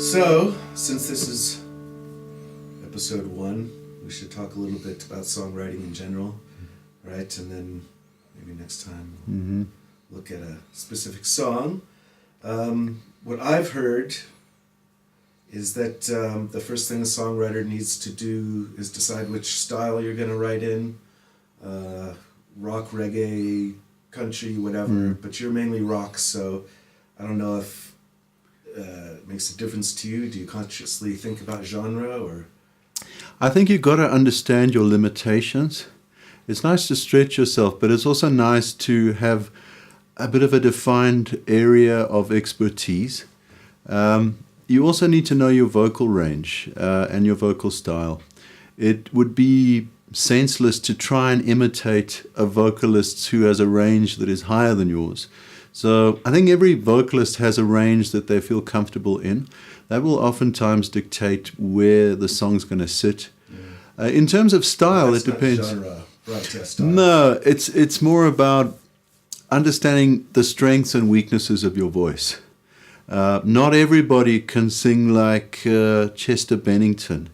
So, since this is episode 1, we should talk a little bit about songwriting in general, right? And then maybe next time we'll look at a specific song. What I've heard is that the first thing a songwriter needs to do is decide which style you're going to write in. Rock, reggae, country, whatever, but you're mainly rock, so I don't know if it makes a difference to you. Do you consciously think about genre, or? I think you've got to understand your limitations. It's nice to stretch yourself, but it's also nice to have a bit of a defined area of expertise. You also need to know your vocal range and your vocal style. It would be senseless to try and imitate a vocalist who has a range that is higher than yours. So I think every vocalist has a range that they feel comfortable in. That will oftentimes dictate where the song's going to sit. In terms of style, it depends. Genre, style. No, it's more about understanding the strengths and weaknesses of your voice. Not everybody can sing like Chester Bennington.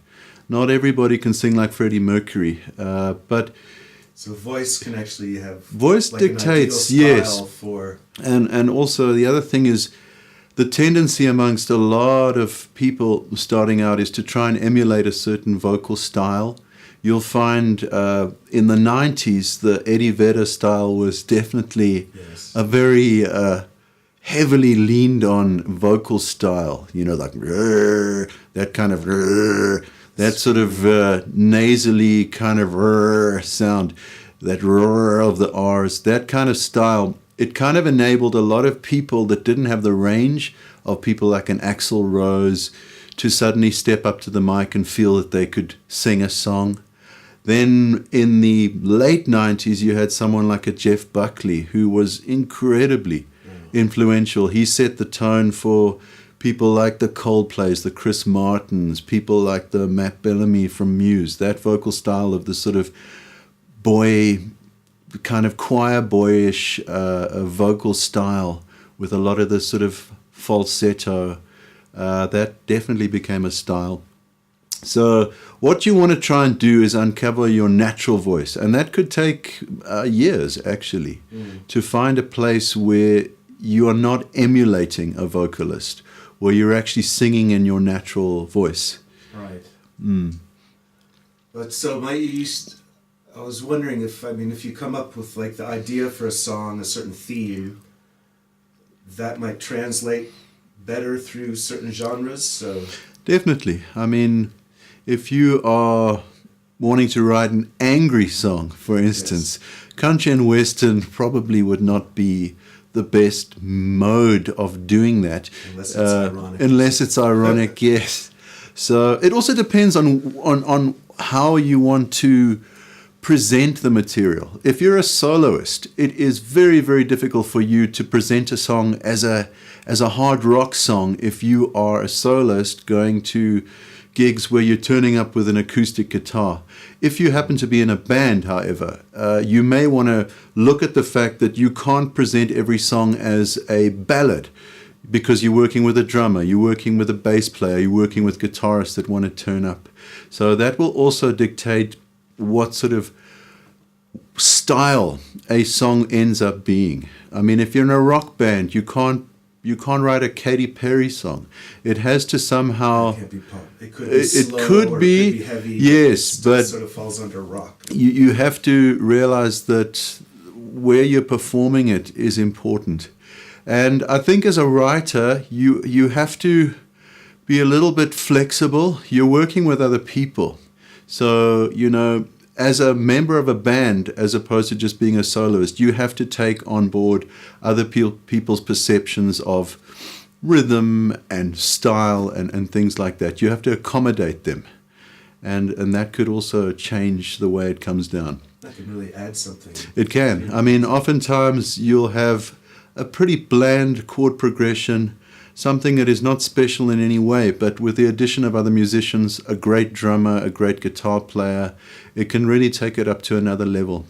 Not everybody can sing like Freddie Mercury. But so voice can actually have voice like dictates, an ideal yes. style for. And also the other thing is the tendency amongst a lot of people starting out is to try and emulate a certain vocal style. You'll find in the 90s the Eddie Vedder style was definitely a very heavily leaned on vocal style. You know, like that kind of that sort of nasally kind of sound, that of the R's, that kind of style. It kind of enabled a lot of people that didn't have the range of people like an Axl Rose to suddenly step up to the mic and feel that they could sing a song. Then in the late 90s, you had someone like a Jeff Buckley who was incredibly influential. He set the tone for people like the Coldplays, the Chris Martins, people like the Matt Bellamy from Muse, that vocal style of the sort of boy, kind of choir boyish vocal style with a lot of the sort of falsetto, that definitely became a style. So what you want to try and do is uncover your natural voice, and that could take years actually to find a place where you are not emulating a vocalist, where you're actually singing in your natural voice. Right. But so I was wondering if you come up with like the idea for a song, a certain theme, that might translate better through certain genres. So definitely. I mean, if you are wanting to write an angry song, for instance, country and western probably would not be the best mode of doing that. Unless it's ironic. Unless it's ironic, yes. So it also depends on how you want to present the material. If you're a soloist, it is very, very difficult for you to present a song as a hard rock song if you are a soloist going to gigs where you're turning up with an acoustic guitar. If you happen to be in a band, however, you may want to look at the fact that you can't present every song as a ballad because you're working with a drummer, you're working with a bass player, you're working with guitarists that want to turn up. So that will also dictate what sort of style a song ends up being. I mean, if you're in a rock band, you can't write a Katy Perry song. It has to somehow. It can't be pop. It could be slow, it could or be, it could be heavy. Yes, it but sort of falls under rock. You have to realize that where you're performing it is important. And I think as a writer, you have to be a little bit flexible. You're working with other people. So, you know, as a member of a band, as opposed to just being a soloist, you have to take on board other people's perceptions of rhythm and style and things like that. You have to accommodate them. And that could also change the way it comes down. That can really add something. It can. I mean, oftentimes you'll have a pretty bland chord progression, something that is not special in any way, but with the addition of other musicians, a great drummer, a great guitar player, it can really take it up to another level.